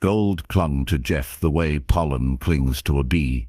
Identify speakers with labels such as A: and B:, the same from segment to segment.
A: Gold clung to Jeff the way pollen clings to a bee.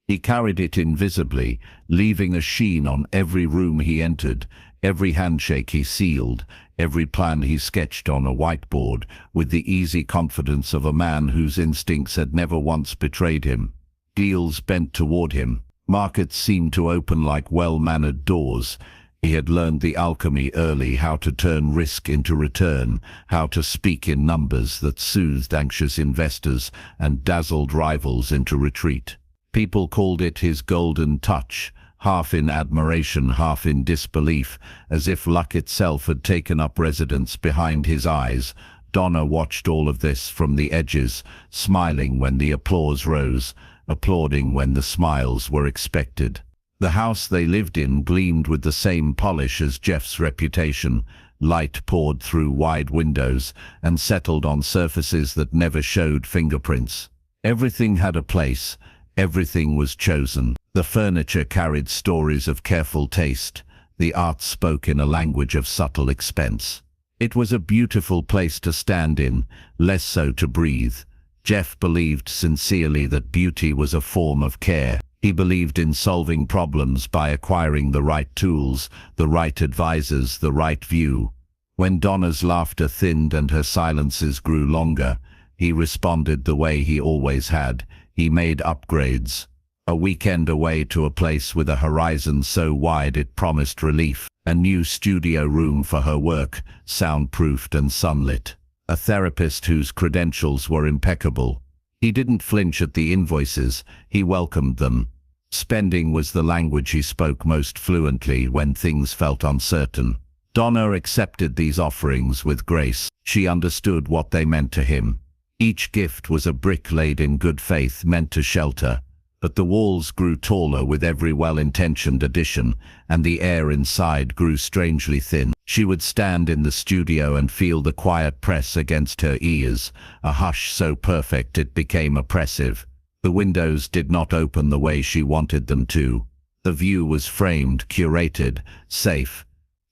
A: He carried it invisibly, leaving a sheen on every room he entered, every handshake he sealed, every plan he sketched on a whiteboard, with the easy confidence of a man whose instincts had never once betrayed him. Deals bent toward him. Markets seemed to open like well-mannered doors. He had learned the alchemy early, how to turn risk into return, how to speak in numbers that soothed anxious investors and dazzled rivals into retreat. People called it his golden touch, half in admiration, half in disbelief, as if luck itself had taken up residence behind his eyes. Donna watched all of this from the edges, smiling when the applause rose, applauding when the smiles were expected. The house they lived in gleamed with the same polish as Jeff's reputation. Light poured through wide windows and settled on surfaces that never showed fingerprints. Everything had a place. Everything was chosen. The furniture carried stories of careful taste. The art spoke in a language of subtle expense. It was a beautiful place to stand in, less so to breathe. Jeff believed sincerely that beauty was a form of care. He believed in solving problems by acquiring the right tools, the right advisors, the right view. When Donna's laughter thinned and her silences grew longer, he responded the way he always had. He made upgrades. A weekend away to a place with a horizon so wide it promised relief. A new studio room for her work, soundproofed and sunlit. A therapist whose credentials were impeccable. He didn't flinch at the invoices, he welcomed them. Spending was the language he spoke most fluently when things felt uncertain. Donna accepted these offerings with grace. She understood what they meant to him. Each gift was a brick laid in good faith, meant to shelter. But the walls grew taller with every well-intentioned addition, and the air inside grew strangely thin. She would stand in the studio and feel the quiet press against her ears, a hush so perfect it became oppressive. The windows did not open the way she wanted them to. The view was framed, curated, safe.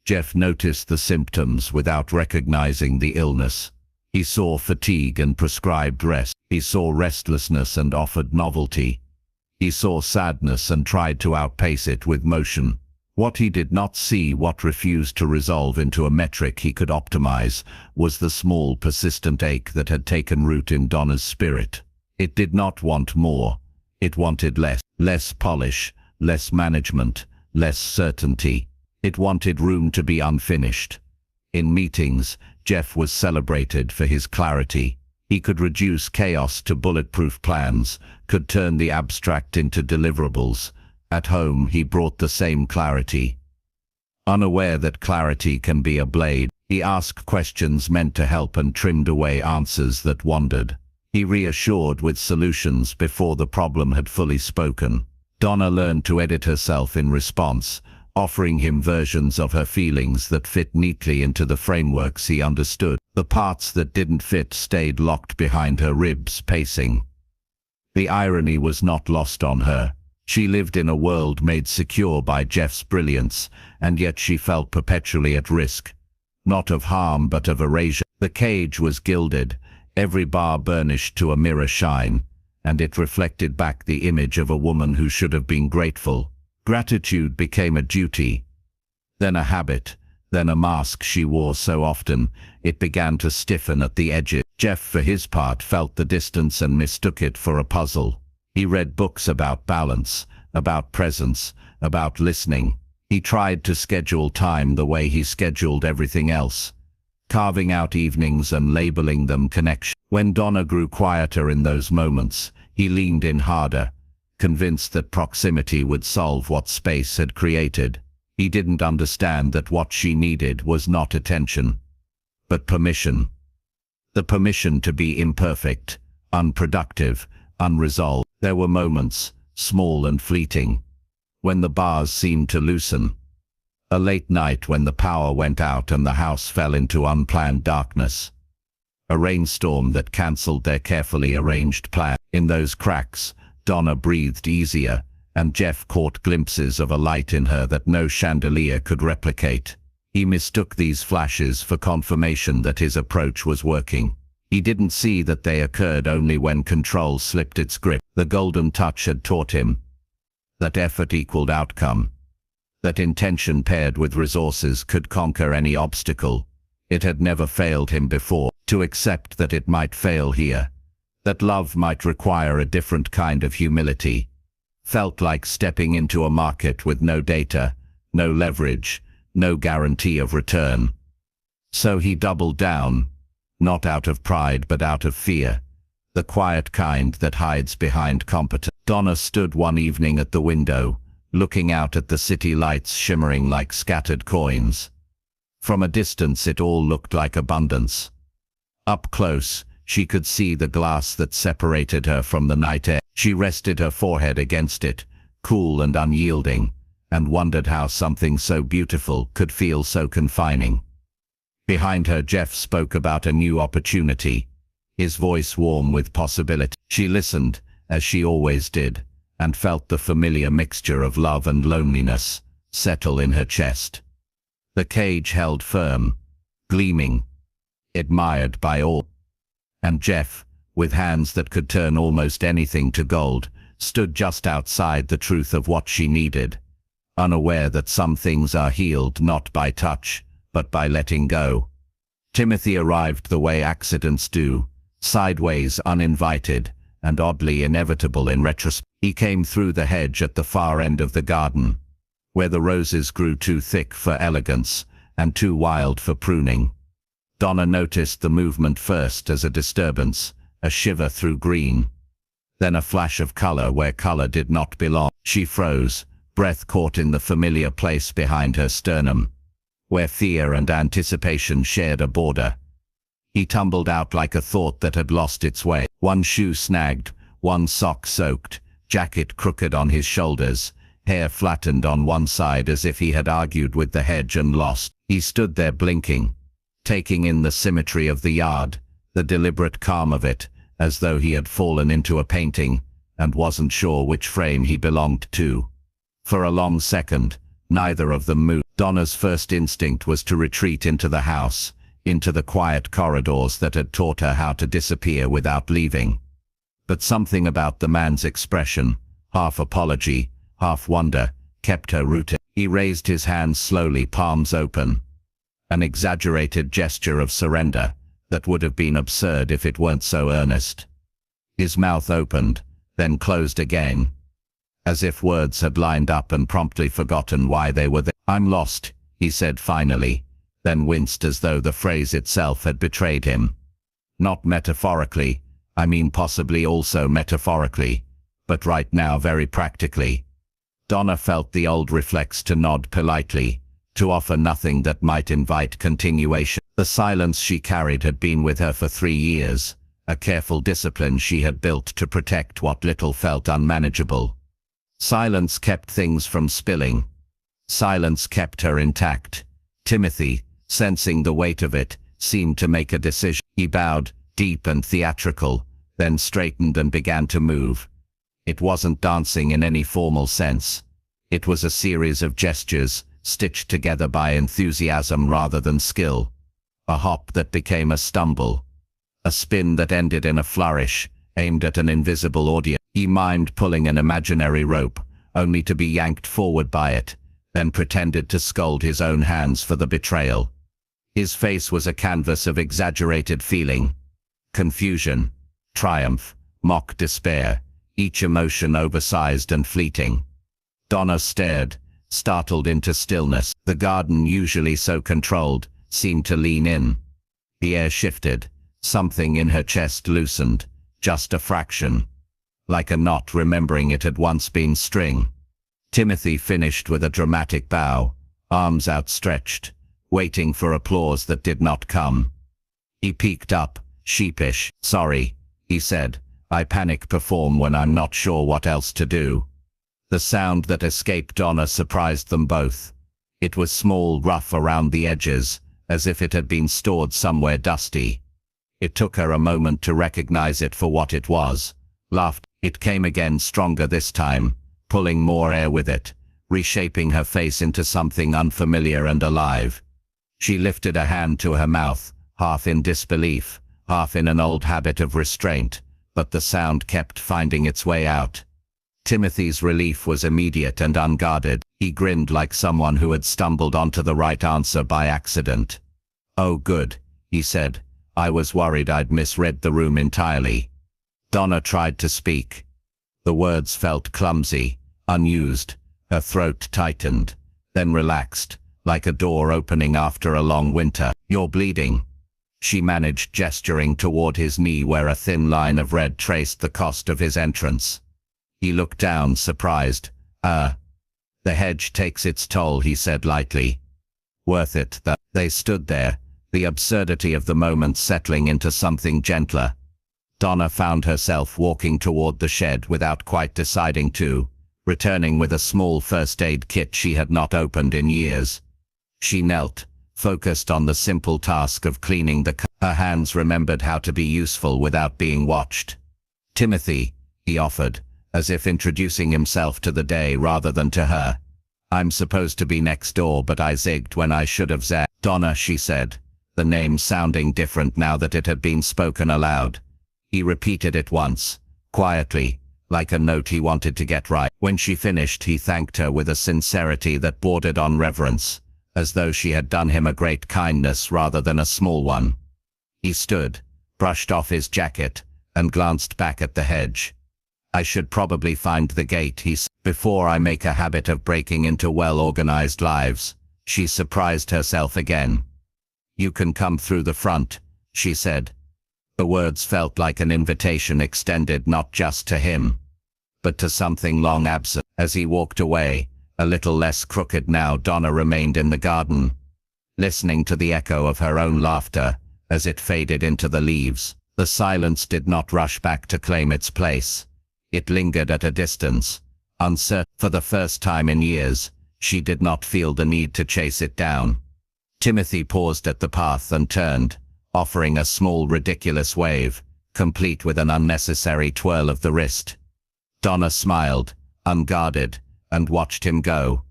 A: Jeff noticed the symptoms without recognizing the illness. He saw fatigue and prescribed rest. He saw restlessness and offered novelty. He saw sadness and tried to outpace it with motion. What he did not see, what refused to resolve into a metric he could optimize, was the small, persistent ache that had taken root in Donna's spirit. It did not want more. It wanted less. Less polish, less management, less certainty. It wanted room to be unfinished. In meetings, Jeff was celebrated for his clarity. He could reduce chaos to bulletproof plans, could turn the abstract into deliverables. At home, he brought the same clarity. Unaware that clarity can be a blade, he asked questions meant to help and trimmed away answers that wandered. He reassured with solutions before the problem had fully spoken. Donna learned to edit herself in response, offering him versions of her feelings that fit neatly into the frameworks he understood. The parts that didn't fit stayed locked behind her ribs, pacing. The irony was not lost on her. She lived in a world made secure by Jeff's brilliance, and yet she felt perpetually at risk. Not of harm, but of erasure. The cage was gilded, every bar burnished to a mirror shine, and it reflected back the image of a woman who should have been grateful. Gratitude became a duty, then a habit, then a mask she wore so often it began to stiffen at the edges. Jeff, for his part, felt the distance and mistook it for a puzzle. He read books about balance, about presence, about listening. He tried to schedule time the way he scheduled everything else, carving out evenings and labeling them connection. When Donna grew quieter in those moments, he leaned in harder, convinced that proximity would solve what space had created. He didn't understand that what she needed was not attention, but permission. The permission to be imperfect, unproductive, unresolved. There were moments, small and fleeting, when the bars seemed to loosen. A late night when the power went out and the house fell into unplanned darkness. A rainstorm that cancelled their carefully arranged plan. In those cracks, Donna breathed easier, and Jeff caught glimpses of a light in her that no chandelier could replicate. He mistook these flashes for confirmation that his approach was working. He didn't see that they occurred only when control slipped its grip. The golden touch had taught him that effort equaled outcome, that intention paired with resources could conquer any obstacle. It had never failed him before. To accept that it might fail here, that love might require a different kind of humility, felt like stepping into a market with no data, no leverage, no guarantee of return. So he doubled down, not out of pride but out of fear, the quiet kind that hides behind competence. Donna stood one evening at the window, looking out at the city lights shimmering like scattered coins. From a distance it all looked like abundance. Up close, she could see the glass that separated her from the night air. She rested her forehead against it, cool and unyielding, and wondered how something so beautiful could feel so confining. Behind her, Jeff spoke about a new opportunity, his voice warm with possibility. She listened, as she always did, and felt the familiar mixture of love and loneliness settle in her chest. The cage held firm, gleaming, admired by all. And Jeff, with hands that could turn almost anything to gold, stood just outside the truth of what she needed, unaware that some things are healed not by touch, but by letting go. Timothy arrived the way accidents do, sideways, uninvited, and oddly inevitable in retrospect. He came through the hedge at the far end of the garden, where the roses grew too thick for elegance and too wild for pruning. Donna noticed the movement first as a disturbance, a shiver through green, then a flash of color where color did not belong. She froze, breath caught in the familiar place behind her sternum, where fear and anticipation shared a border. He tumbled out like a thought that had lost its way. One shoe snagged, one sock soaked, jacket crooked on his shoulders, hair flattened on one side as if he had argued with the hedge and lost. He stood there blinking, taking in the symmetry of the yard, the deliberate calm of it, as though he had fallen into a painting and wasn't sure which frame he belonged to. For a long second, neither of them moved. Donna's first instinct was to retreat into the house, into the quiet corridors that had taught her how to disappear without leaving. But something about the man's expression, half apology, half wonder, kept her rooted. He raised his hands slowly, palms open, an exaggerated gesture of surrender that would have been absurd if it weren't so earnest. His mouth opened, then closed again, as if words had lined up and promptly forgotten why they were there. "I'm lost," he said finally, then winced as though the phrase itself had betrayed him. "Not metaphorically, I mean possibly also metaphorically, but right now very practically." Donna felt the old reflex to nod politely, to offer nothing that might invite continuation. The silence she carried had been with her for 3 years, a careful discipline she had built to protect what little felt unmanageable. Silence kept things from spilling. Silence kept her intact. Timothy, sensing the weight of it, seemed to make a decision. He bowed, deep and theatrical, then straightened and began to move. It wasn't dancing in any formal sense. It was a series of gestures, stitched together by enthusiasm rather than skill. A hop that became a stumble. A spin that ended in a flourish, aimed at an invisible audience. He mimed pulling an imaginary rope, only to be yanked forward by it, then pretended to scold his own hands for the betrayal. His face was a canvas of exaggerated feeling. Confusion, triumph, mock despair, each emotion oversized and fleeting. Donna stared, startled into stillness. The garden, usually so controlled, seemed to lean in. The air shifted, something in her chest loosened, just a fraction, like a knot remembering it had once been string. Timothy finished with a dramatic bow, arms outstretched, waiting for applause that did not come. He peeked up, sheepish. "Sorry," he said, "I panic perform when I'm not sure what else to do." The sound that escaped Donna surprised them both. It was small, rough around the edges, as if it had been stored somewhere dusty. It took her a moment to recognize it for what it was. Laughter. It came again, stronger this time, pulling more air with it, reshaping her face into something unfamiliar and alive. She lifted a hand to her mouth, half in disbelief, half in an old habit of restraint, but the sound kept finding its way out. Timothy's relief was immediate and unguarded. He grinned like someone who had stumbled onto the right answer by accident. "Oh good," he said. "I was worried I'd misread the room entirely." Donna tried to speak. The words felt clumsy, unused. Her throat tightened, then relaxed, like a door opening after a long winter. "You're bleeding," she managed, gesturing toward his knee where a thin line of red traced the cost of his entrance. He looked down, surprised. The hedge takes its toll," he said lightly. "Worth it." They stood there, the absurdity of the moment settling into something gentler. Donna found herself walking toward the shed without quite deciding to, returning with a small first aid kit she had not opened in years. She knelt, focused on the simple task of cleaning the Her hands remembered how to be useful without being watched. "Timothy," he offered, as if introducing himself to the day rather than to her. "I'm supposed to be next door, but I zigged when I should have zagged." "Donna," she said, the name sounding different now that it had been spoken aloud. He repeated it once, quietly, like a note he wanted to get right. When she finished, he thanked her with a sincerity that bordered on reverence, as though she had done him a great kindness rather than a small one. He stood, brushed off his jacket, and glanced back at the hedge. "I should probably find the gate," he said, "before I make a habit of breaking into well-organized lives." She surprised herself again. "You can come through the front," she said. The words felt like an invitation extended not just to him, but to something long absent. As he walked away, a little less crooked now, Donna remained in the garden, listening to the echo of her own laughter as it faded into the leaves. The silence did not rush back to claim its place. It lingered at a distance, uncertain. For the first time in years, she did not feel the need to chase it down. Timothy paused at the path and turned, offering a small ridiculous wave, complete with an unnecessary twirl of the wrist. Donna smiled, unguarded, and watched him go.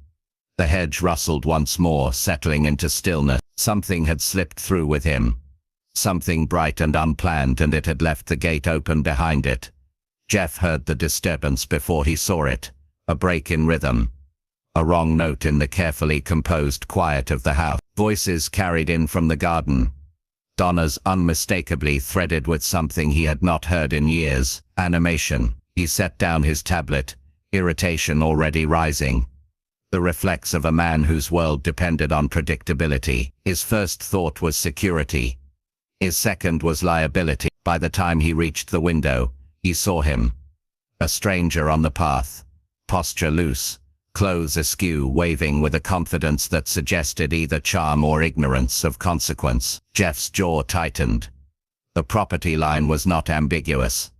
A: The hedge rustled once more, settling into stillness. Something had slipped through with him. Something bright and unplanned, and it had left the gate open behind it. Jeff heard the disturbance before he saw it, a break in rhythm. A wrong note in the carefully composed quiet of the house. Voices carried in from the garden. Donna's unmistakably threaded with something he had not heard in years. Animation. He set down his tablet, irritation already rising. The reflex of a man whose world depended on predictability. His first thought was security. His second was liability. By the time he reached the window, he saw him. A stranger on the path, posture loose, clothes askew, waving with a confidence that suggested either charm or ignorance of consequence. Jeff's jaw tightened. The property line was not ambiguous.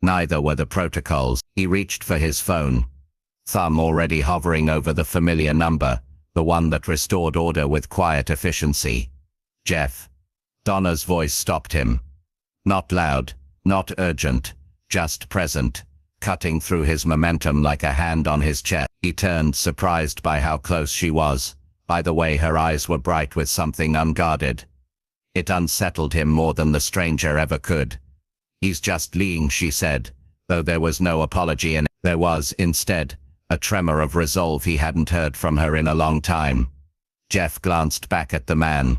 A: Neither were the protocols. He reached for his phone, thumb already hovering over the familiar number, the one that restored order with quiet efficiency. "Jeff." Donna's voice stopped him. Not loud, not urgent, just present, cutting through his momentum like a hand on his chest. He turned, surprised by how close she was, by the way her eyes were bright with something unguarded. It unsettled him more than the stranger ever could. "He's just leaving," she said, though there was no apology in it. There was, instead, a tremor of resolve he hadn't heard from her in a long time. Jeff glanced back at the man,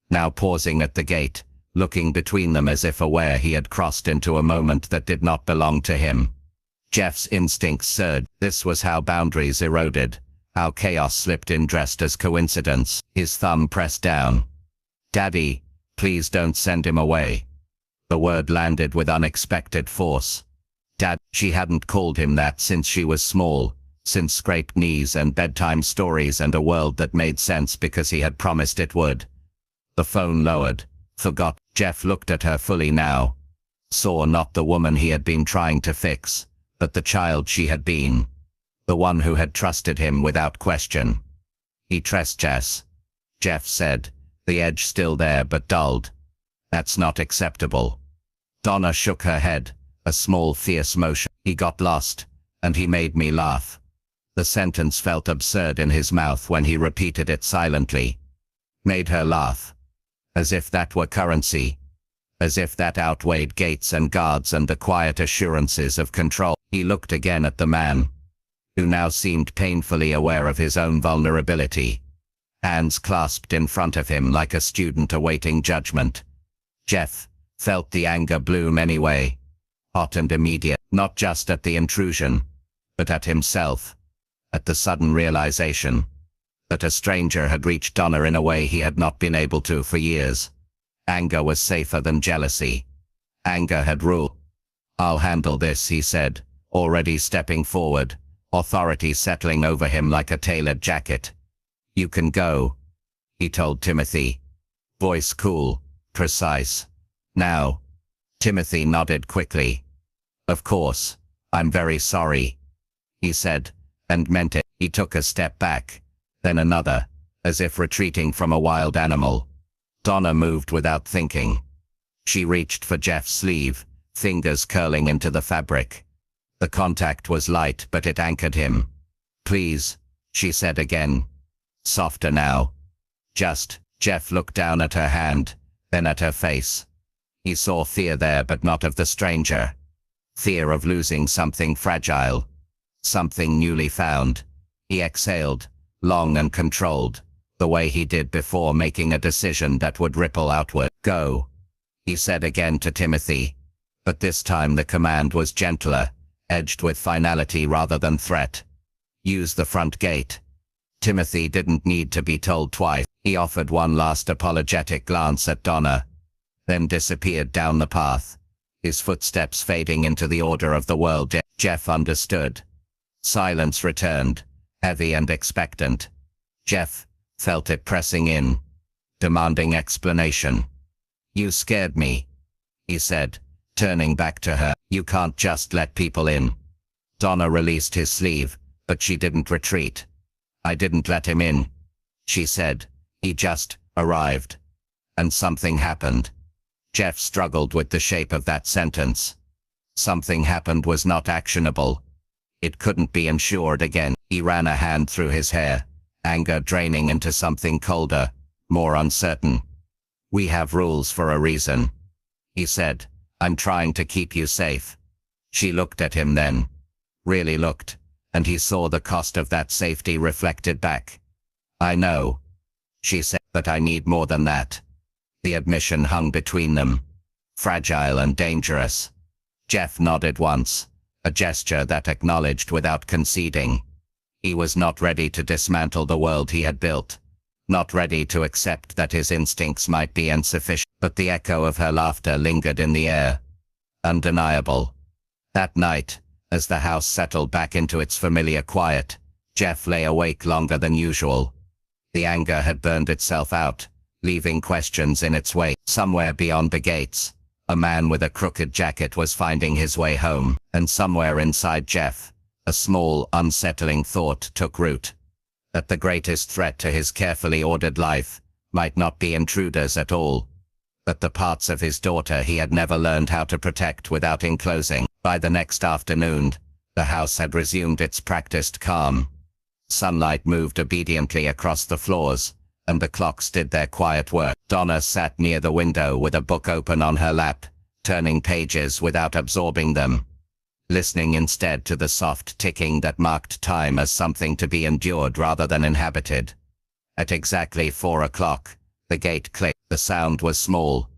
A: now pausing at the gate, looking between them as if aware he had crossed into a moment that did not belong to him. Jeff's instincts surged. This was how boundaries eroded, how chaos slipped in dressed as coincidence. His thumb pressed down. "Daddy, please don't send him away." The word landed with unexpected force. Dad. She hadn't called him that since she was small, since scraped knees and bedtime stories and a world that made sense because he had promised it would. The phone lowered. Forgot. Jeff looked at her fully now. Saw not the woman he had been trying to fix, but the child she had been. The one who had trusted him without question. "He trespassed," Jeff said, the edge still there but dulled. "That's not acceptable." Donna shook her head, a small fierce motion. "He got lost, and he made me laugh." The sentence felt absurd in his mouth when he repeated it silently. Made her laugh. As if that were currency.
B: as if that outweighed gates and guards and the quiet assurances of control. He looked again at the man, who now seemed painfully aware of his own vulnerability, hands clasped in front of him like a student awaiting judgment. Jeff felt the anger bloom anyway, hot and immediate, not just at the intrusion, but at himself, at the sudden realization that a stranger had reached Donna in a way he had not been able to for years. Anger was safer than jealousy. Anger had ruled. "I'll handle this," he said, already stepping forward, authority settling over him like a tailored jacket. "You can go," he told Timothy, voice cool, precise. "Now." Timothy nodded quickly. "Of course, I'm very sorry," he said, and meant it. He took a step back, then another, as if retreating from a wild animal. Donna moved without thinking. She reached for Jeff's sleeve, fingers curling into the fabric. The contact was light, but it anchored him. "Please," she said again. Softer now. "Just." Jeff looked down at her hand, then at her face. He saw fear there, but not of the stranger. Fear of losing something fragile, something newly found. He exhaled, long and controlled, the way he did before making a decision that would ripple outward. "Go," he said again to Timothy, but this time the command was gentler, edged with finality rather than threat. "Use the front gate." Timothy didn't need to be told twice. He offered one last apologetic glance at Donna, then disappeared down the path, his footsteps fading into the order of the world. Jeff understood. Silence returned, heavy and expectant. Jeff felt it pressing in, demanding explanation. "You scared me," he said, turning back to her. "You can't just let people in." Donna released his sleeve, but she didn't retreat. "I didn't let him in," she said. "He just arrived." And something happened. Jeff struggled with the shape of that sentence. Something happened was not actionable. It couldn't be ensured again. He ran a hand through his hair, anger draining into something colder, more uncertain. "We have rules for a reason," he said. "I'm trying to keep you safe." She looked at him then. Really looked, and he saw the cost of that safety reflected back. "I know," she said, "but I need more than that." The admission hung between them, fragile and dangerous. Jeff nodded once, a gesture that acknowledged without conceding. He was not ready to dismantle the world he had built, not ready to accept that his instincts might be insufficient. But the echo of her laughter lingered in the air, undeniable. That night, as the house settled back into its familiar quiet, Jeff lay awake longer than usual. The anger had burned itself out, leaving questions in its wake. Somewhere beyond the gates, a man with a crooked jacket was finding his way home, and somewhere inside Jeff, a small, unsettling thought took root. That the greatest threat to his carefully ordered life might not be intruders at all, but the parts of his daughter he had never learned how to protect without enclosing. By the next afternoon, the house had resumed its practiced calm. Sunlight moved obediently across the floors, and the clocks did their quiet work. Donna sat near the window with a book open on her lap, turning pages without absorbing them, listening instead to the soft ticking that marked time as something to be endured rather than inhabited. At exactly 4 o'clock, the gate clicked. The sound was small,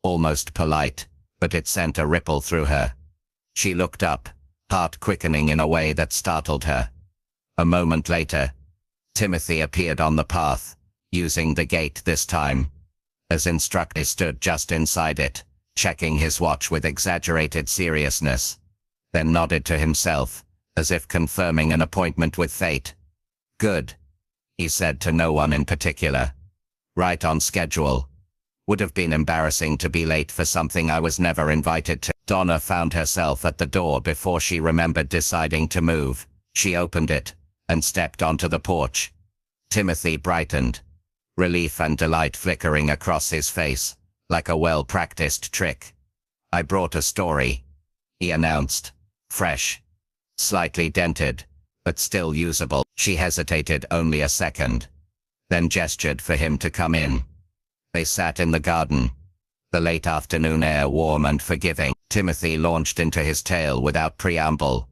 B: almost polite, but it sent a ripple through her. She looked up, heart quickening in a way that startled her. A moment later, Timothy appeared on the path, using the gate this time. As instructed, he stood just inside it, checking his watch with exaggerated seriousness, then nodded to himself, as if confirming an appointment with fate. "Good," he said to no one in particular. "Right on schedule. Would have been embarrassing to be late for something I was never invited to." Donna found herself at the door before she remembered deciding to move. She opened it, and stepped onto the porch. Timothy brightened, relief and delight flickering across his face, like a well-practiced trick. "I brought a story," he announced. "Fresh. Slightly dented, but still usable." She hesitated only a second, then gestured for him to come in. They sat in the garden, The late afternoon air warm and forgiving. Timothy launched into his tale without preamble,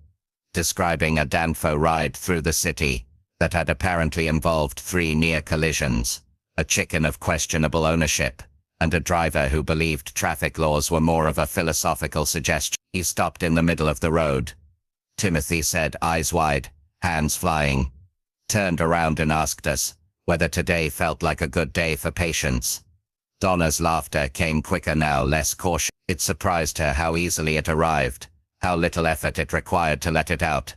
B: describing a Danfo ride through the city that had apparently involved 3 near collisions, a chicken of questionable ownership, and a driver who believed traffic laws were more of a philosophical suggestion. He stopped in the middle of the road. Timothy said, eyes wide, hands flying, turned around and asked us whether today felt like a good day for patience. Donna's laughter came quicker now, less cautious. It surprised her how easily it arrived, how little effort it required to let it out.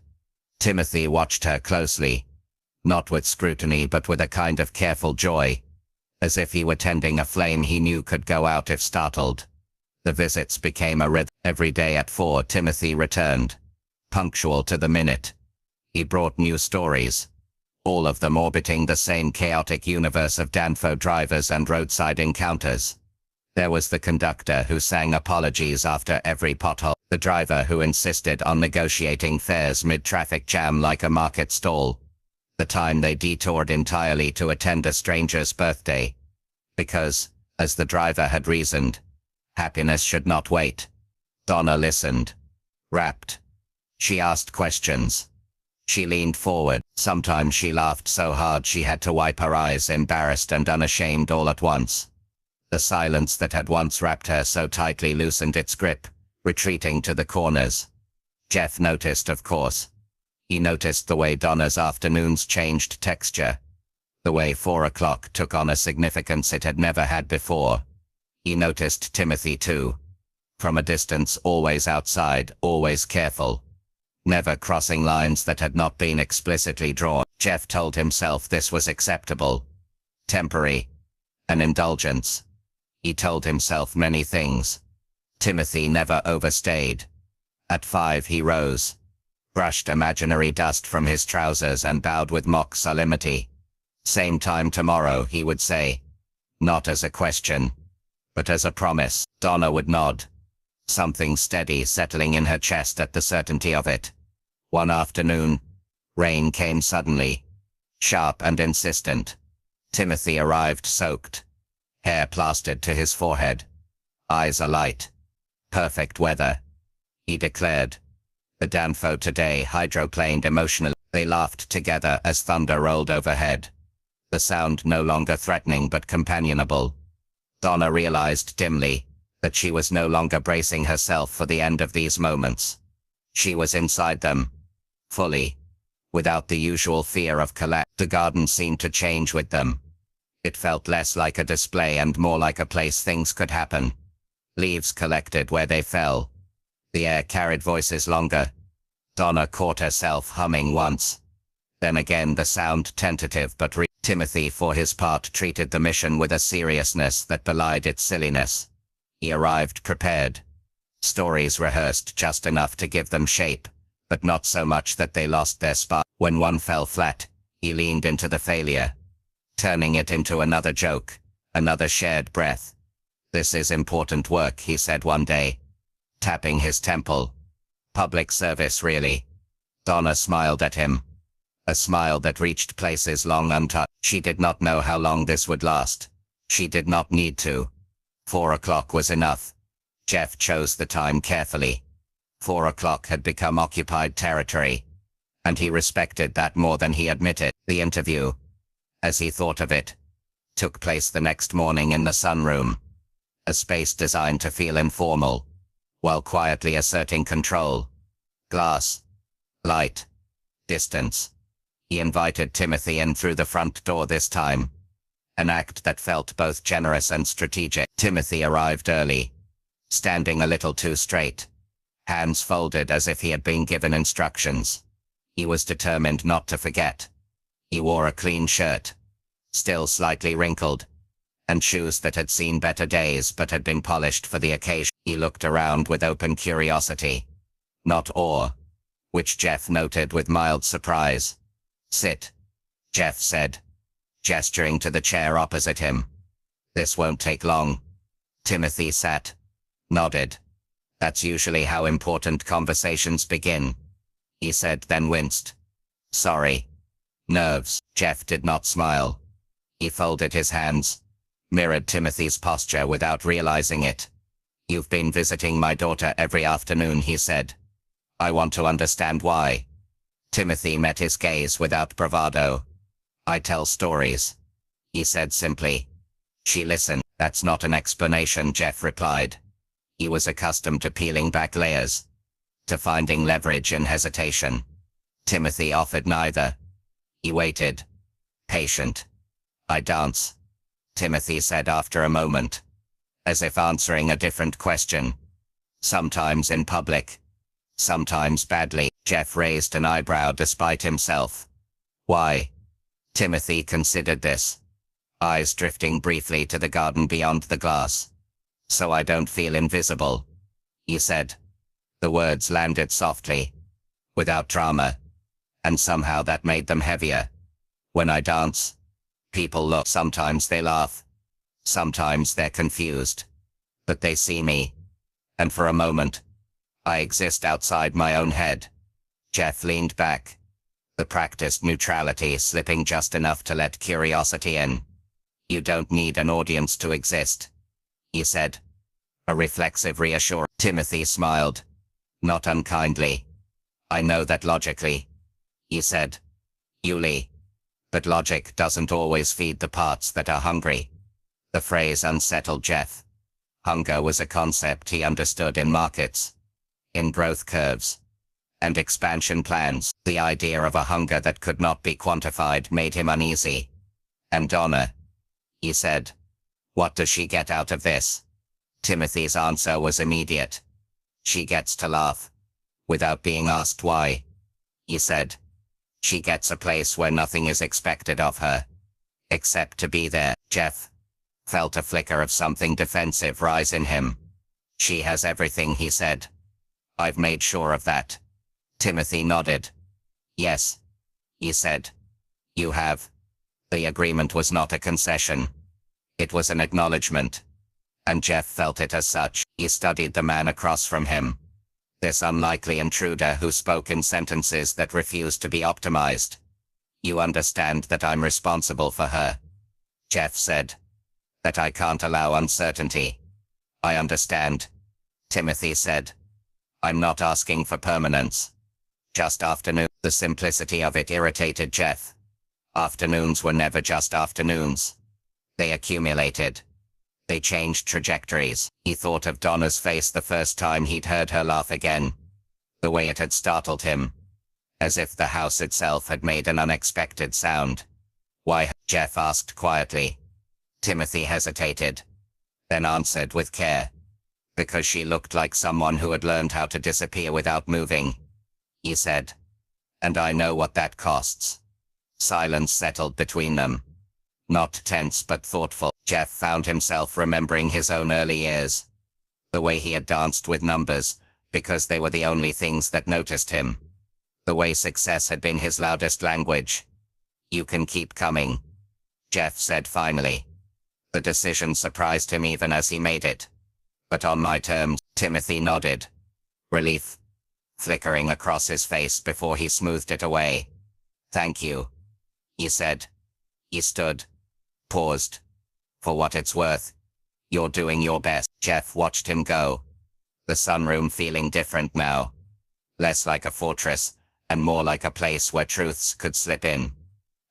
B: Timothy watched her closely, not with scrutiny but with a kind of careful joy, as if he were tending a flame he knew could go out if startled. The visits became a rhythm. Every day at 4 Timothy returned, punctual to the minute. He brought new stories, all of them orbiting the same chaotic universe of Danfo drivers and roadside encounters. There was the conductor who sang apologies after every pothole, the driver who insisted on negotiating fares mid-traffic jam like a market stall, the time they detoured entirely to attend a stranger's birthday, because, as the driver had reasoned, happiness should not wait. Donna listened, rapt. She asked questions. She leaned forward. Sometimes she laughed so hard she had to wipe her eyes, embarrassed and unashamed all at once. The silence that had once wrapped her so tightly loosened its grip, retreating to the corners. Jeff noticed, of course. He noticed the way Donna's afternoons changed texture, the way 4 o'clock took on a significance it had never had before. He noticed Timothy too. From a distance, always outside, always careful, never crossing lines that had not been explicitly drawn. Jeff told himself this was acceptable, temporary, an indulgence. He told himself many things. Timothy never overstayed. At 5 he rose, brushed imaginary dust from his trousers and bowed with mock solemnity. Same time tomorrow, he would say. Not as a question, but as a promise. Donna would nod, something steady settling in her chest at the certainty of it. One afternoon, rain came suddenly, sharp and insistent. Timothy arrived soaked, hair plastered to his forehead, eyes alight. Perfect weather, he declared. The Danfo today hydroplaned emotionally. They laughed together as thunder rolled overhead, the sound no longer threatening but companionable. Donna realized dimly that she was no longer bracing herself for the end of these moments. She was inside them, fully, without the usual fear of collapse. The garden seemed to change with them. It felt less like a display and more like a place things could happen. Leaves collected where they fell. The air carried voices longer. Donna caught herself humming once. Then again the sound tentative but real. Timothy, for his part, treated the mission with a seriousness that belied its silliness. He arrived prepared. Stories rehearsed just enough to give them shape, but not so much that they lost their spark. When one fell flat, he leaned into the failure, turning it into another joke, another shared breath. This is important work, he said one day, tapping his temple. Public service, really. Donna smiled at him. A smile that reached places long untouched. She did not know how long this would last. She did not need to. 4 o'clock was enough. Jeff chose the time carefully. 4 o'clock had become occupied territory, and he respected that more than he admitted. The interview, as he thought of it, took place the next morning in the sunroom, a space designed to feel informal, while quietly asserting control. Glass, light, distance. He invited Timothy in through the front door this time, an act that felt both generous and strategic. Timothy arrived early, standing a little too straight, hands folded as if he had been given instructions. He was determined not to forget. He wore a clean shirt, still slightly wrinkled, and shoes that had seen better days but had been polished for the occasion. He looked around with open curiosity, not awe, which Jeff noted with mild surprise. Sit, Jeff said, gesturing to the chair opposite him. This won't take long. Timothy sat, nodded. That's usually how important conversations begin, he said, then winced. Sorry. Nerves. Jeff did not smile. He folded his hands, mirrored Timothy's posture without realizing it. "You've been visiting my daughter every afternoon," he said. "I want to understand why." Timothy met his gaze without bravado. "I tell stories," he said simply. She listened. "That's not an explanation," Jeff replied. He was accustomed to peeling back layers, to finding leverage in hesitation. Timothy offered neither. He waited. Patient. "I dance," Timothy said after a moment, as if answering a different question. "Sometimes in public, sometimes badly." Jeff raised an eyebrow despite himself. "Why?" Timothy considered this, eyes drifting briefly to the garden beyond the glass. "So I don't feel invisible," he said. The words landed softly, without drama, and somehow that made them heavier. "When I dance, people look. Sometimes they laugh. Sometimes they're confused. But they see me. And for a moment, I exist outside my own head." Jeff leaned back, the practiced neutrality slipping just enough to let curiosity in. "You don't need an audience to exist," he said. A reflexive reassurance. Timothy smiled, not unkindly. "I know that logically," he said. "Yuli. But logic doesn't always feed the parts that are hungry." The phrase unsettled Jeff. Hunger was a concept he understood in markets, in growth curves, and expansion plans. The idea of a hunger that could not be quantified made him uneasy. "And Donna," he said. "What does she get out of this?" Timothy's answer was immediate. "She gets to laugh, without being asked why," he said. "She gets a place where nothing is expected of her, except to be there." Jeff felt a flicker of something defensive rise in him. "She has everything," he said. "I've made sure of that." Timothy nodded. "Yes," he said. "You have." The agreement was not a concession. It was an acknowledgement. And Jeff felt it as such. He studied the man across from him, this unlikely intruder who spoke in sentences that refused to be optimized. "You understand that I'm responsible for her," Jeff said. "That I can't allow uncertainty." "I understand," Timothy said. "I'm not asking for permanence. Just afternoon." The simplicity of it irritated Jeff. Afternoons were never just afternoons. They accumulated. They changed trajectories. He thought of Donna's face the first time he'd heard her laugh again. The way it had startled him. As if the house itself had made an unexpected sound. "Why?" Jeff asked quietly. Timothy hesitated, then answered with care. "Because she looked like someone who had learned how to disappear without moving," he said. "And I know what that costs." Silence settled between them. Not tense but thoughtful. Jeff found himself remembering his own early years. The way he had danced with numbers, because they were the only things that noticed him. The way success had been his loudest language. "You can keep coming," Jeff said finally. The decision surprised him even as he made it. "But on my terms." Timothy nodded. Relief flickering across his face before he smoothed it away. "Thank you," he said. He stood, paused. "For what it's worth, you're doing your best." Jeff watched him go. The sunroom feeling different now. Less like a fortress, and more like a place where truths could slip in.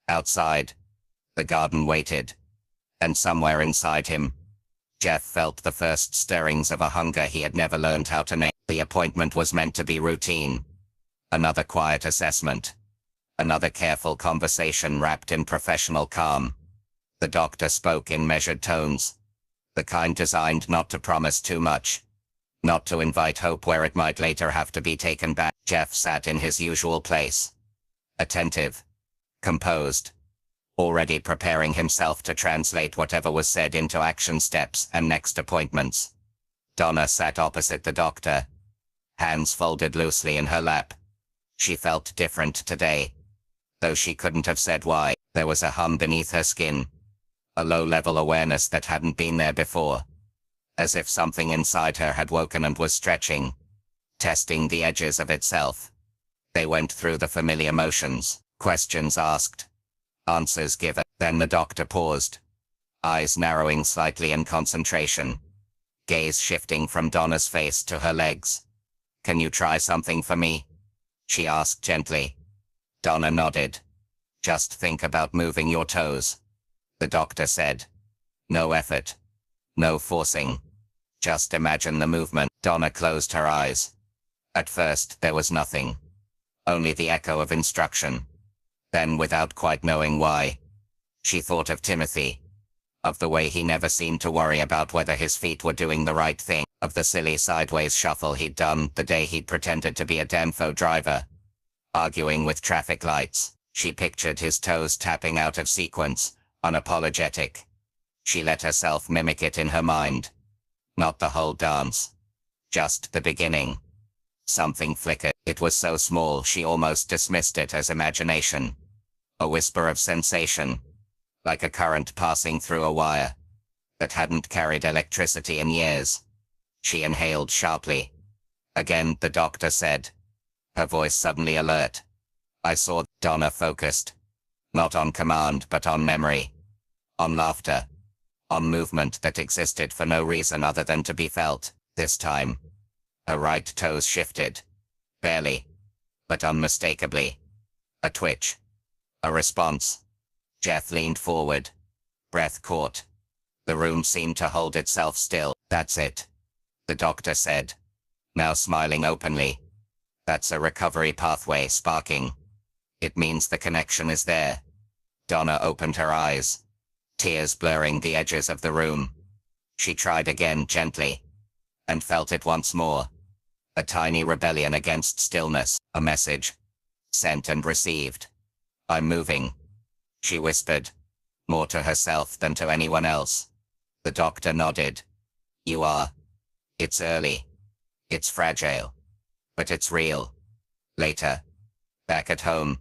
B: Outside, the garden waited. And somewhere inside him, Jeff felt the first stirrings of a hunger he had never learned how to name. The appointment was meant to be routine. Another quiet assessment. Another careful conversation wrapped in professional calm. The doctor spoke in measured tones. The kind designed not to promise too much. Not to invite hope where it might later have to be taken back. Jeff sat in his usual place. Attentive. Composed. Already preparing himself to translate whatever was said into action steps and next appointments. Donna sat opposite the doctor. Hands folded loosely in her lap. She felt different today. Though she couldn't have said why. There was a hum beneath her skin. A low-level awareness that hadn't been there before. As if something inside her had woken and was stretching. Testing the edges of itself. They went through the familiar motions. Questions asked. Answers given. Then the doctor paused. eyes narrowing slightly in concentration. Gaze shifting from Donna's face to her legs. "Can you try something for me?" she asked gently. Donna nodded. "Just think about moving your toes," the doctor said. "No effort. No forcing. Just imagine the movement." Donna closed her eyes. At first, there was nothing. Only the echo of instruction. Then, without quite knowing why, she thought of Timothy. Of the way he never seemed to worry about whether his feet were doing the right thing. Of the silly sideways shuffle he'd done the day he'd pretended to be a Danfo driver, arguing with traffic lights. She pictured his toes tapping out of sequence, unapologetic. She let herself mimic it in her mind. Not the whole dance. Just the beginning. Something flickered. It was so small she almost dismissed it as imagination. A whisper of sensation. Like a current passing through a wire that hadn't carried electricity in years. She inhaled sharply. Again, the doctor said, her voice suddenly alert. "I saw." Donna focused. Not on command, but on memory. On laughter. On movement that existed for no reason other than to be felt. This time, her right toes shifted. Barely. But unmistakably. A twitch. A response. Jeff leaned forward. Breath caught. The room seemed to hold itself still. "That's it," the doctor said, now smiling openly. "That's a recovery pathway sparking. It means the connection is there." Donna opened her eyes, tears blurring the edges of the room. She tried again gently, and felt it once more. A tiny rebellion against stillness, a message. Sent and received. "I'm moving," she whispered, more to herself than to anyone else. The doctor nodded. "You are. It's early. It's fragile. But it's real." Later, back at home,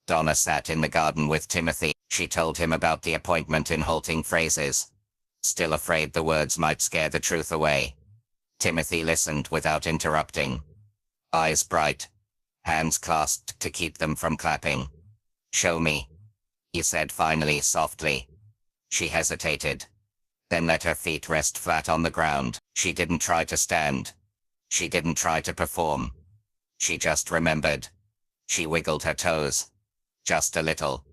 B: Donna sat in the garden with Timothy. She told him about the appointment in halting phrases, still afraid the words might scare the truth away. Timothy listened without interrupting. Eyes bright, hands clasped to keep them from clapping. "Show me," he said finally softly. She hesitated, then let her feet rest flat on the ground. She didn't try to stand. She didn't try to perform. She just remembered. She wiggled her toes. Just a little.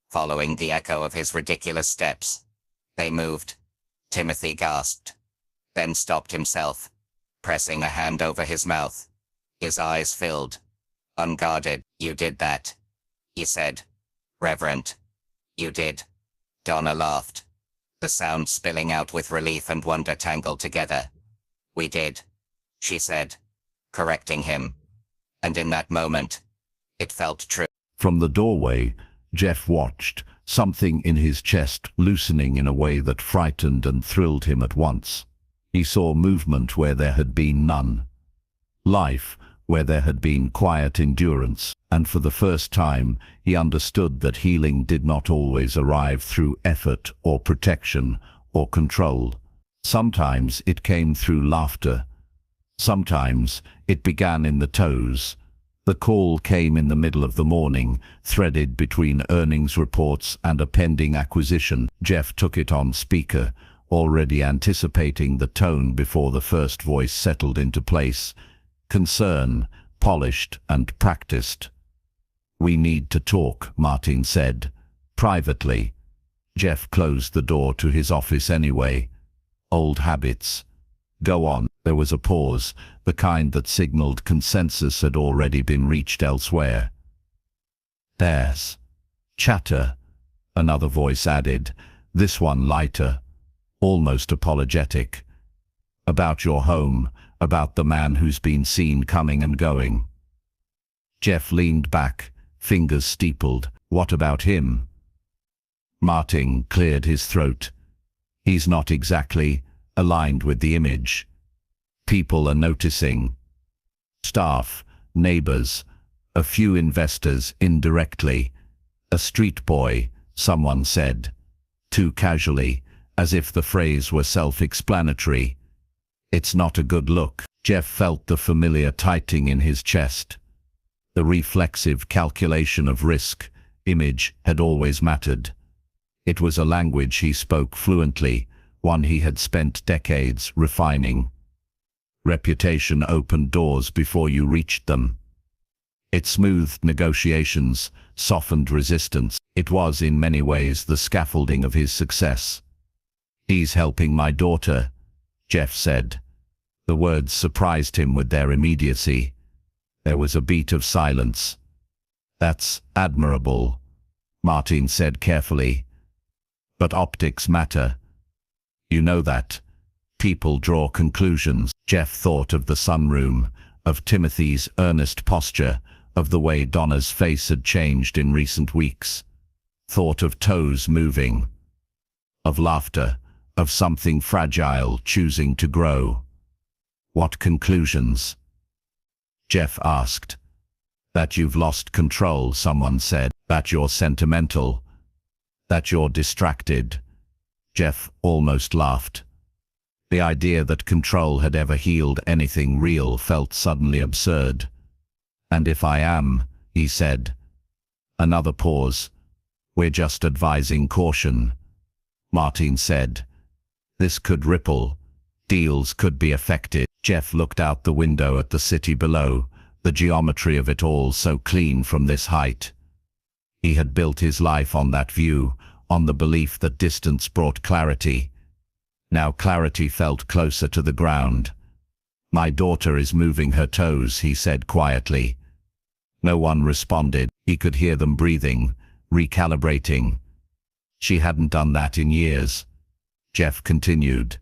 B: Following the echo of his ridiculous steps. They moved. Timothy gasped. Then stopped himself, pressing a hand over his mouth. His eyes filled. Unguarded. "You did that," he said. "Reverent." "You did." Donna laughed. The sound spilling out with relief and wonder tangled together. "We did," she said, correcting him. And in that moment, it felt true.
A: From the doorway, Jeff watched, something in his chest loosening in a way that frightened and thrilled him at once. He saw movement where there had been none. Life where there had been quiet endurance, and for the first time, he understood that healing did not always arrive through effort or protection or control. Sometimes it came through laughter. Sometimes it began in the toes. The call came in the middle of the morning, threaded between earnings reports and a pending acquisition. Jeff took it on speaker, already anticipating the tone before the first voice settled into place. Concern, polished and practiced. "We need to talk," Martin said. Privately. Jeff closed the door to his office anyway. Old habits. "Go on." There was a pause, the kind that signaled consensus had already been reached elsewhere. "There's chatter," another voice added, this one lighter, almost apologetic. "About your home, about the man who's been seen coming and going." Jeff leaned back, fingers steepled. "What about him?" Martin cleared his throat. "He's not exactly aligned with the image. People are noticing. Staff, neighbors, a few investors indirectly. A street boy," someone said, too casually, as if the phrase were self-explanatory. "It's not a good look." Jeff felt the familiar tightening in his chest. The reflexive calculation of risk, image, had always mattered. It was a language he spoke fluently, one he had spent decades refining. Reputation opened doors before you reached them. It smoothed negotiations, softened resistance. It was, in many ways, the scaffolding of his success. "He's helping my daughter," Jeff said. The words surprised him with their immediacy. There was a beat of silence. "That's admirable," Martin said carefully. "But optics matter. You know that. People draw conclusions." Jeff thought of the sunroom, of Timothy's earnest posture, of the way Donna's face had changed in recent weeks. Thought of toes moving, of laughter, of something fragile choosing to grow. "What conclusions?" Jeff asked. "That you've lost control," someone said. "That you're sentimental. That you're distracted." Jeff almost laughed. The idea that control had ever healed anything real felt suddenly absurd. "And if I am," he said. Another pause. "We're just advising caution," Martin said. "This could ripple. Deals could be affected." Jeff looked out the window at the city below, the geometry of it all so clean from this height. He had built his life on that view, on the belief that distance brought clarity. Now clarity felt closer to the ground. "My daughter is moving her toes," he said quietly. No one responded. He could hear them breathing, recalibrating. "She hadn't done that in years," Jeff continued.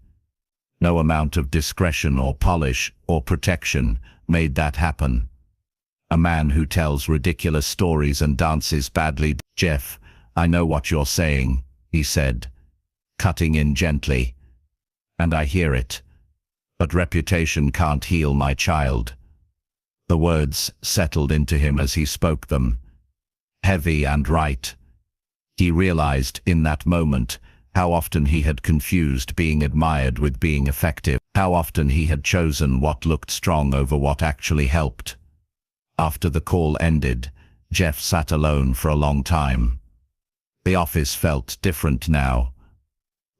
A: "No amount of discretion or polish or protection made that happen. A man who tells ridiculous stories and dances badly." "Jeff, I know what you're saying," he said, cutting in gently. "And I hear it. But reputation can't heal my child." The words settled into him as he spoke them, heavy and right. He realized in that moment how often he had confused being admired with being effective, how often he had chosen what looked strong over what actually helped. After the call ended, Jeff sat alone for a long time. The office felt different now.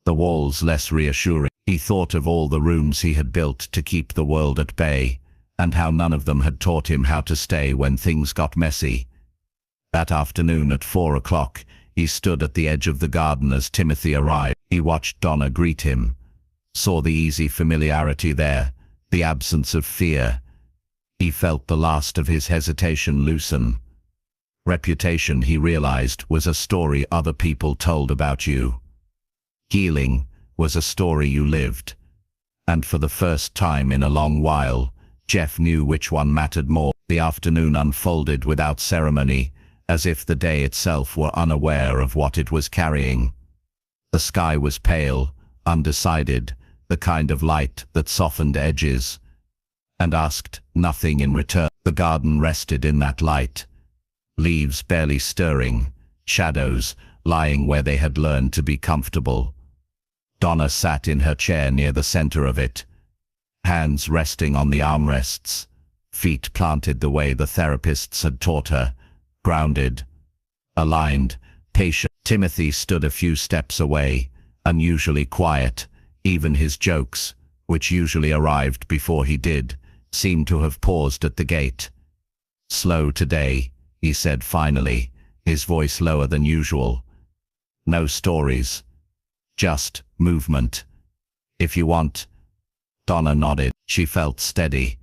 A: The walls less reassuring. He thought of all the rooms he had built to keep the world at bay, and how none of them had taught him how to stay when things got messy. That afternoon at 4 o'clock, he stood at the edge of the garden as Timothy arrived. He watched Donna greet him, saw the easy familiarity there, the absence of fear. He felt the last of his hesitation loosen. Reputation, he realized, was a story other people told about you. Healing was a story you lived. And for the first time in a long while, Jeff knew which one mattered more. The afternoon unfolded without ceremony, as if the day itself were unaware of what it was carrying. The sky was pale, undecided, the kind of light that softened edges and asked nothing in return. The garden rested in that light, leaves barely stirring, shadows lying where they had learned to be comfortable. Donna sat in her chair near the center of it, hands resting on the armrests, feet planted the way the therapists had taught her, grounded, aligned, patient. Timothy stood a few steps away, unusually quiet. Even his jokes, which usually arrived before he did, seemed to have paused at the gate. "Slow today," he said finally, his voice lower than usual. "No stories. Just movement. If you want." Donna nodded. She felt steady.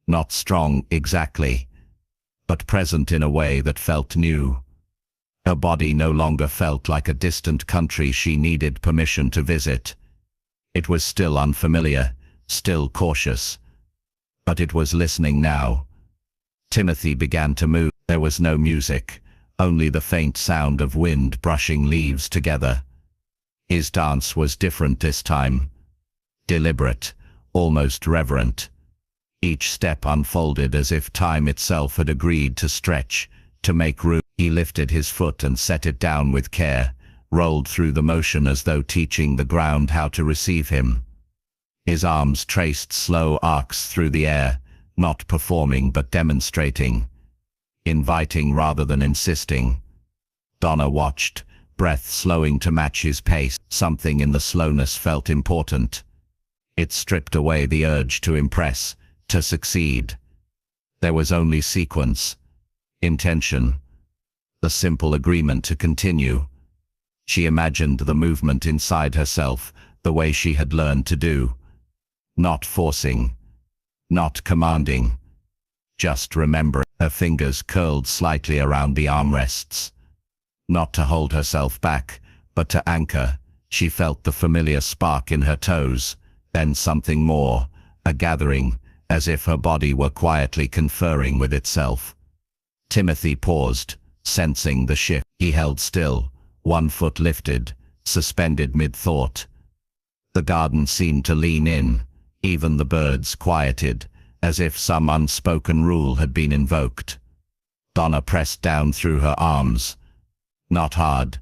A: Not strong exactly, but present in a way that felt new. Her body no longer felt like a distant country she needed permission to visit. It was still unfamiliar, still cautious, but it was listening now. Timothy began to move. There was no music, only the faint sound of wind brushing leaves together. His dance was different this time. Deliberate, almost reverent. Each step unfolded as if time itself had agreed to stretch, to make room. He lifted his foot and set it down with care, rolled through the motion as though teaching the ground how to receive him. His arms traced slow arcs through the air, not performing but demonstrating, inviting rather than insisting. Donna watched,
B: breath slowing to match his pace. Something in the slowness felt important. It stripped away the urge to impress, to succeed. There was only sequence, intention, the simple agreement to continue. She imagined the movement inside herself, the way she had learned to do. Not forcing, not commanding, just remembering. Her fingers curled slightly around the armrests. Not to hold herself back, but to anchor. She felt the familiar spark in her toes, then something more, a gathering, as if her body were quietly conferring with itself. Timothy paused, sensing the shift. He held still, one foot lifted, suspended mid-thought. The garden seemed to lean in, even the birds quieted, as if some unspoken rule had been invoked. Donna pressed down through her arms. Not hard,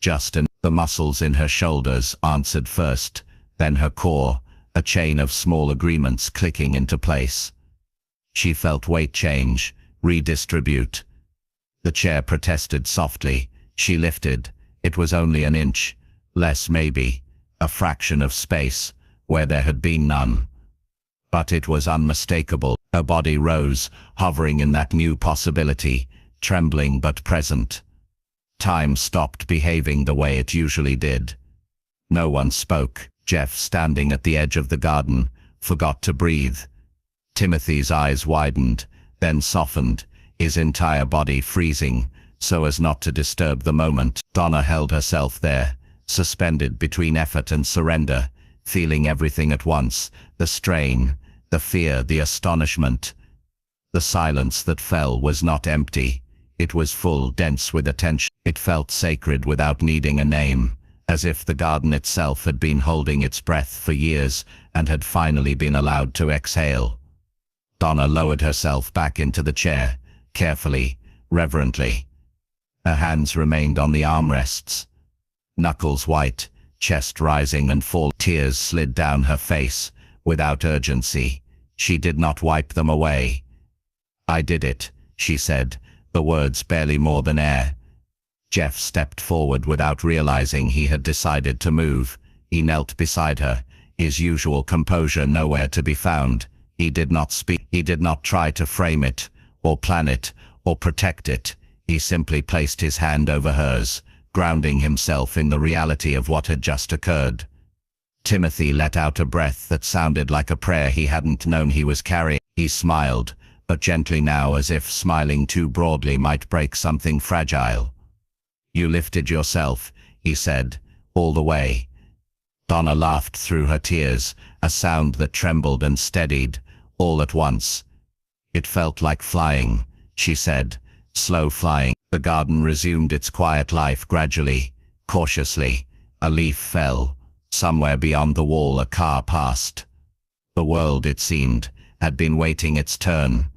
B: just the muscles in her shoulders answered first, then her core, a chain of small agreements clicking into place. She felt weight change, redistribute. The chair protested softly. She lifted. It was only an inch, less maybe, a fraction of space, where there had been none. But it was unmistakable. Her body rose, hovering in that new possibility, trembling but present. Time stopped behaving the way it usually did. No one spoke. Jeff, standing at the edge of the garden, forgot to breathe. Timothy's eyes widened, then softened, his entire body freezing, so as not to disturb the moment. Donna held herself there, suspended between effort and surrender, feeling everything at once, the strain, the fear, the astonishment. The silence that fell was not empty. It was full, dense with attention. It felt sacred without needing a name, as if the garden itself had been holding its breath for years and had finally been allowed to exhale. Donna lowered herself back into the chair, carefully, reverently. Her hands remained on the armrests. Knuckles white, chest rising and falling. Tears slid down her face, without urgency. She did not wipe them away. "I did it," she said, the words barely more than air. Jeff stepped forward without realizing he had decided to move. He knelt beside her, his usual composure nowhere to be found. He did not speak. He did not try to frame it, or plan it, or protect it. He simply placed his hand over hers, grounding himself in the reality of what had just occurred. Timothy let out a breath that sounded like a prayer he hadn't known he was carrying. He smiled, but gently now, as if smiling too broadly might break something fragile. "You lifted yourself," he said, "all the way." Donna laughed through her tears, a sound that trembled and steadied, all at once. "It felt like flying," she said, "slow flying." The garden resumed its quiet life gradually, cautiously. A leaf fell. Somewhere beyond the wall a car passed. The world, it seemed, had been waiting its turn.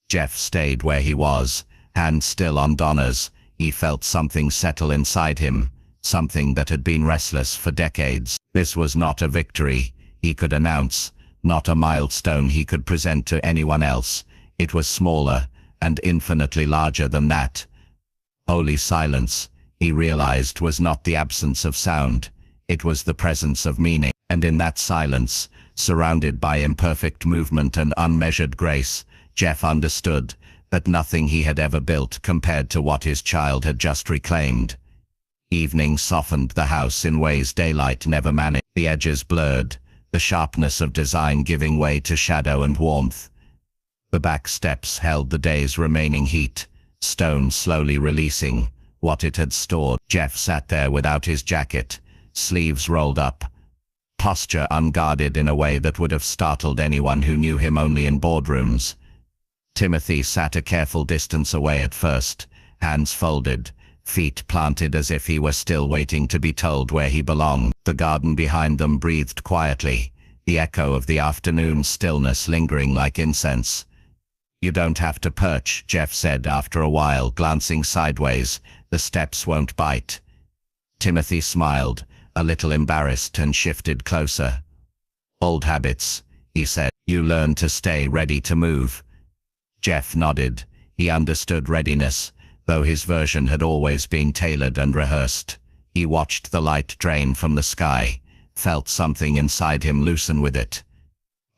B: Jeff stayed where he was, hand still on Donna's. He felt something settle inside him, something that had been restless for decades. This was not a victory he could announce, not a milestone he could present to anyone else. It was smaller, and infinitely larger than that. Holy silence, he realized, was not the absence of sound. It was the presence of meaning. And in that silence, surrounded by imperfect movement and unmeasured grace, Jeff understood that nothing he had ever built compared to what his child had just reclaimed. Evening softened the house in ways daylight never managed. The edges blurred, the sharpness of design giving way to shadow and warmth. The back steps held the day's remaining heat, stone slowly releasing what it had stored. Jeff sat there without his jacket, sleeves rolled up, posture unguarded in a way that would have startled anyone who knew him only in boardrooms. Timothy sat a careful distance away at first, hands folded, feet planted as if he were still waiting to be told where he belonged. The garden behind them breathed quietly, the echo of the afternoon stillness lingering like incense. "You don't have to perch," Jeff said after a while, glancing sideways. "The steps won't bite." Timothy smiled, a little embarrassed, and shifted closer. "Old habits," he said. "You learn to stay ready to move." Jeff nodded. He understood readiness, though his version had always been tailored and rehearsed. He watched the light drain from the sky, felt something inside him loosen with it.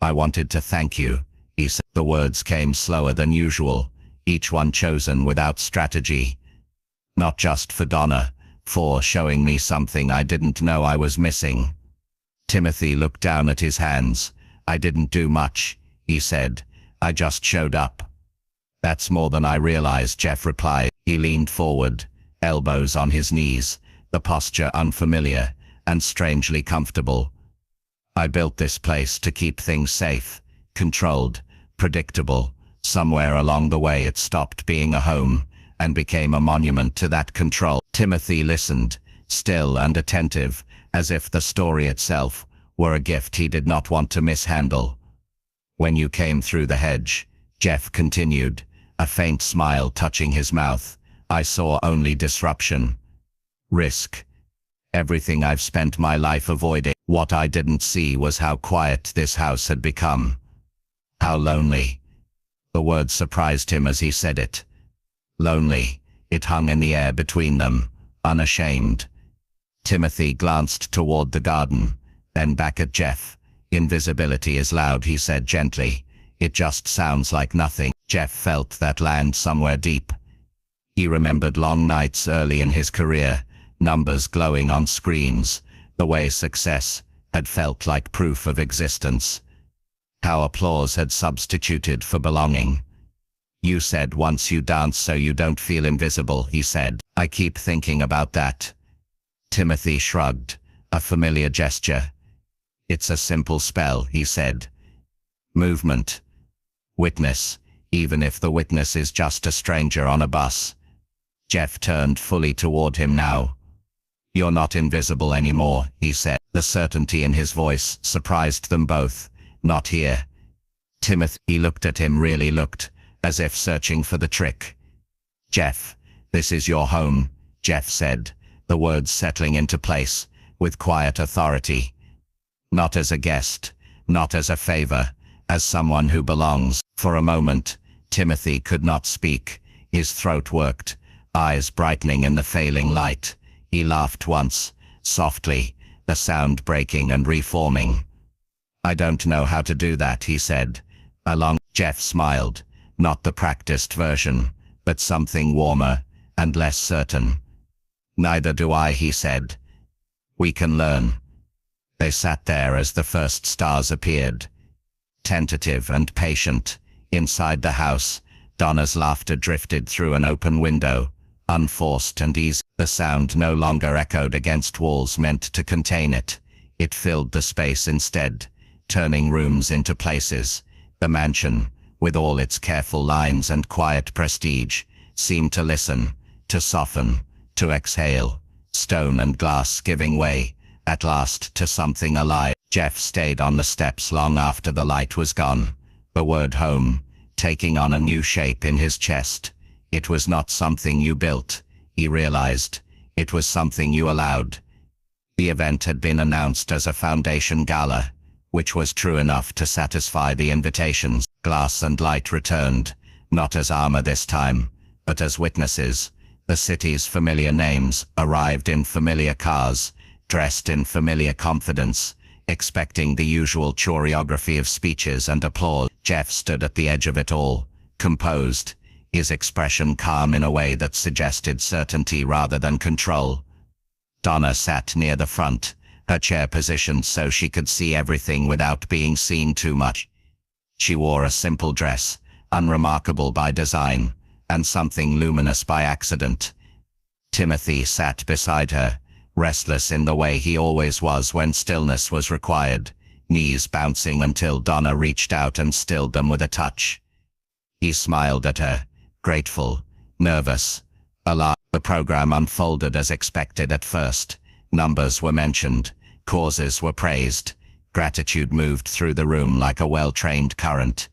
B: "I wanted to thank you," he said. The words came slower than usual, each one chosen without strategy. "Not just for Donna, for showing me something I didn't know I was missing." Timothy looked down at his hands. "I didn't do much," he said. "I just showed up." "That's more than I realized," Jeff replied. He leaned forward, elbows on his knees, the posture unfamiliar and strangely comfortable. "I built this place to keep things safe, controlled, predictable. Somewhere along the way it stopped being a home and became a monument to that control." Timothy listened, still and attentive, as if the story itself were a gift he did not want to mishandle. "When you came through the hedge," Jeff continued, a faint smile touching his mouth, "I saw only disruption. Risk. Everything I've spent my life avoiding. What I didn't see was how quiet this house had become. How lonely." The word surprised him as he said it. Lonely. It hung in the air between them, unashamed. Timothy glanced toward the garden, then back at Jeff. "Invisibility is loud," he said gently. "It just sounds like nothing." Jeff felt that land somewhere deep. He remembered long nights early in his career, numbers glowing on screens, the way success had felt like proof of existence. How applause had substituted for belonging. "You said once you dance so you don't feel invisible," he said. "I keep thinking about that." Timothy shrugged, a familiar gesture. "It's a simple spell," he said. "Movement. Witness, even if the witness is just a stranger on a bus." Jeff turned fully toward him now. "You're not invisible anymore," he said. The certainty in his voice surprised them both. "Not here." Timothy looked at him, really looked, as if searching for the trick. "Jeff, this is your home," Jeff said, the words settling into place with quiet authority. "Not as a guest, not as a favor, as someone who belongs." For a moment, Timothy could not speak. His throat worked, eyes brightening in the failing light. He laughed once, softly, the sound breaking and reforming. "I don't know how to do that," he said. Jeff smiled, not the practiced version, but something warmer and less certain. "Neither do I," he said. "We can learn." They sat there as the first stars appeared. Tentative and patient, inside the house, Donna's laughter drifted through an open window, unforced and easy. The sound no longer echoed against walls meant to contain it. It filled the space instead, turning rooms into places. The mansion, with all its careful lines and quiet prestige, seemed to listen, to soften, to exhale, stone and glass giving way, at last, to something alive. Jeff stayed on the steps long after the light was gone, the word home taking on a new shape in his chest. It was not something you built, he realized. It was something you allowed. The event had been announced as a foundation gala, which was true enough to satisfy the invitations. Glass and light returned, not as armor this time, but as witnesses. The city's familiar names arrived in familiar cars, dressed in familiar confidence, expecting the usual choreography of speeches and applause. Jeff stood at the edge of it all, composed, his expression calm in a way that suggested certainty rather than control. Donna sat near the front, her chair positioned so she could see everything without being seen too much. She wore a simple dress, unremarkable by design, and something luminous by accident. Timothy sat beside her, restless in the way he always was when stillness was required, knees bouncing until Donna reached out and stilled them with a touch. He smiled at her, grateful, nervous, alive. The program unfolded as expected at first. Numbers were mentioned, causes were praised, gratitude moved through the room like a well-trained current.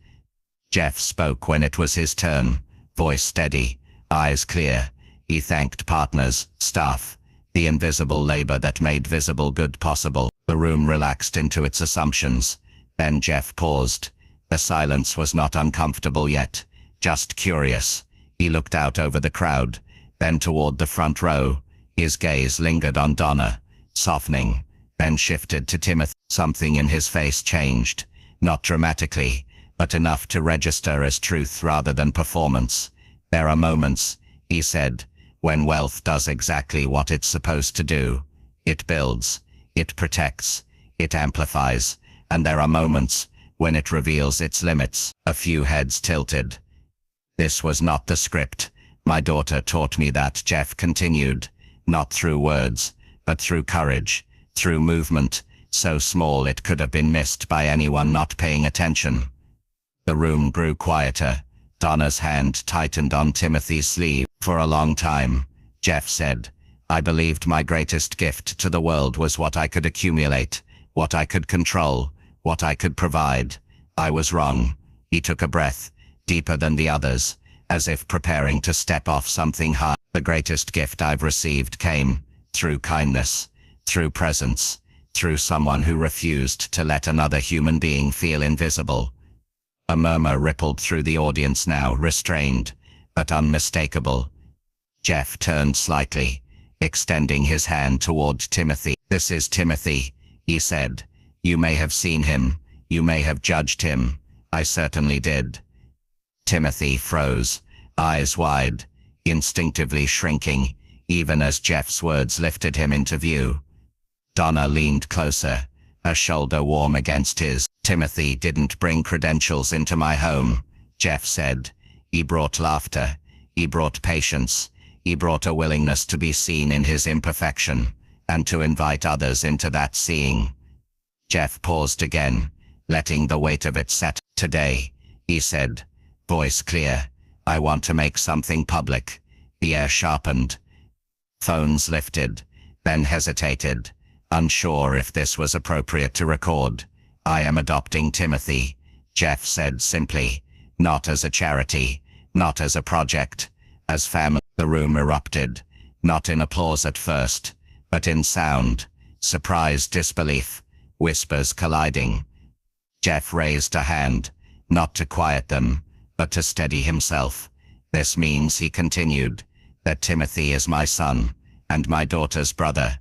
B: Jeff spoke when it was his turn, voice steady, eyes clear. He thanked partners, staff, the invisible labor that made visible good possible. The room relaxed into its assumptions. Then Jeff paused. The silence was not uncomfortable yet, just curious. He looked out over the crowd, then toward the front row. His gaze lingered on Donna, softening, then shifted to Timothy. Something in his face changed, not dramatically, but enough to register as truth rather than performance. There are moments, he said, when wealth does exactly what it's supposed to do. It builds, it protects, it amplifies, and there are moments when it reveals its limits. A few heads tilted. This was not the script. My daughter taught me that, Jeff continued, not through words, but through courage, through movement, so small it could have been missed by anyone not paying attention. The room grew quieter. Donna's hand tightened on Timothy's sleeve. For a long time, Jeff said, I believed my greatest gift to the world was what I could accumulate, what I could control, what I could provide. I was wrong. He took a breath, deeper than the others, as if preparing to step off something hard. The greatest gift I've received came through kindness, through presence, through someone who refused to let another human being feel invisible. A murmur rippled through the audience now, restrained, but unmistakable. Jeff turned slightly, extending his hand toward Timothy. This is Timothy, he said. You may have seen him, you may have judged him. I certainly did. Timothy froze, eyes wide, instinctively shrinking, even as Jeff's words lifted him into view. Donna leaned closer, her shoulder warm against his. Timothy didn't bring credentials into my home, Jeff said. He brought laughter, he brought patience, he brought a willingness to be seen in his imperfection, and to invite others into that seeing. Jeff paused again, letting the weight of it set. Today, he said, voice clear, I want to make something public. The air sharpened. Phones lifted, then hesitated, unsure if this was appropriate to record. I am adopting Timothy, Jeff said simply, not as a charity, not as a project, as family. The room erupted, not in applause at first, but in sound, surprised disbelief, whispers colliding. Jeff raised a hand, not to quiet them, but to steady himself. This means, he continued, that Timothy is my son, and my daughter's brother.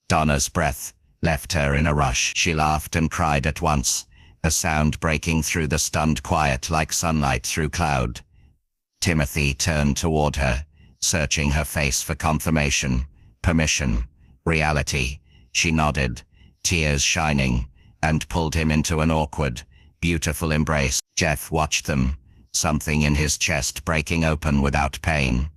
B: Donna's breath left her in a rush. She laughed and cried at once, a sound breaking through the stunned quiet like sunlight through cloud. Timothy turned toward her, searching her face for confirmation, permission, reality. She nodded, tears shining, and pulled him into an awkward, beautiful embrace. Jeff watched them, something in his chest breaking open without pain.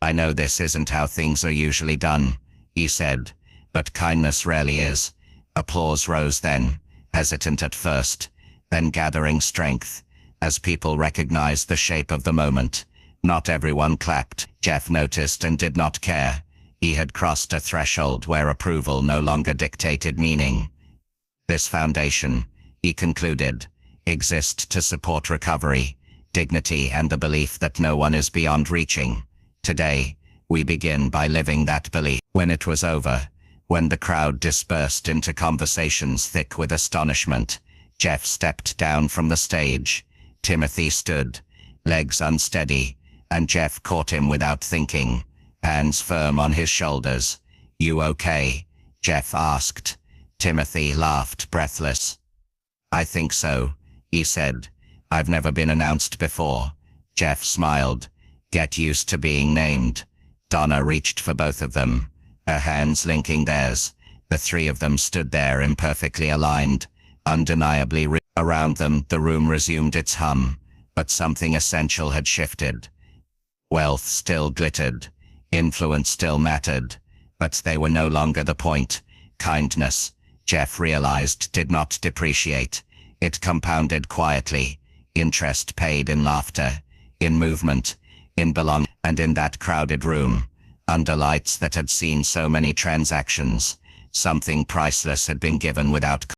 B: I know this isn't how things are usually done, he said, but kindness rarely is. Applause rose then, hesitant at first, then gathering strength, as people recognized the shape of the moment. Not everyone clapped. Jeff noticed and did not care. He had crossed a threshold where approval no longer dictated meaning. This foundation, he concluded, exists to support recovery, dignity, and the belief that no one is beyond reaching. Today, we begin by living that belief. When it was over, when the crowd dispersed into conversations thick with astonishment, Jeff stepped down from the stage. Timothy stood, legs unsteady, and Jeff caught him without thinking, hands firm on his shoulders. You okay? Jeff asked. Timothy laughed, breathless. I think so, he said. I've never been announced before. Jeff smiled. Get used to being named. Donna reached for both of them, her hands linking theirs. The three of them stood there imperfectly aligned, undeniably around them. The room resumed its hum, but something essential had shifted. Wealth still glittered, influence still mattered, but they were no longer the point. Kindness, Jeff realized, did not depreciate. It compounded quietly. Interest paid in laughter, in movement, in belonging. And in that crowded room, under lights that had seen so many transactions, something priceless had been given without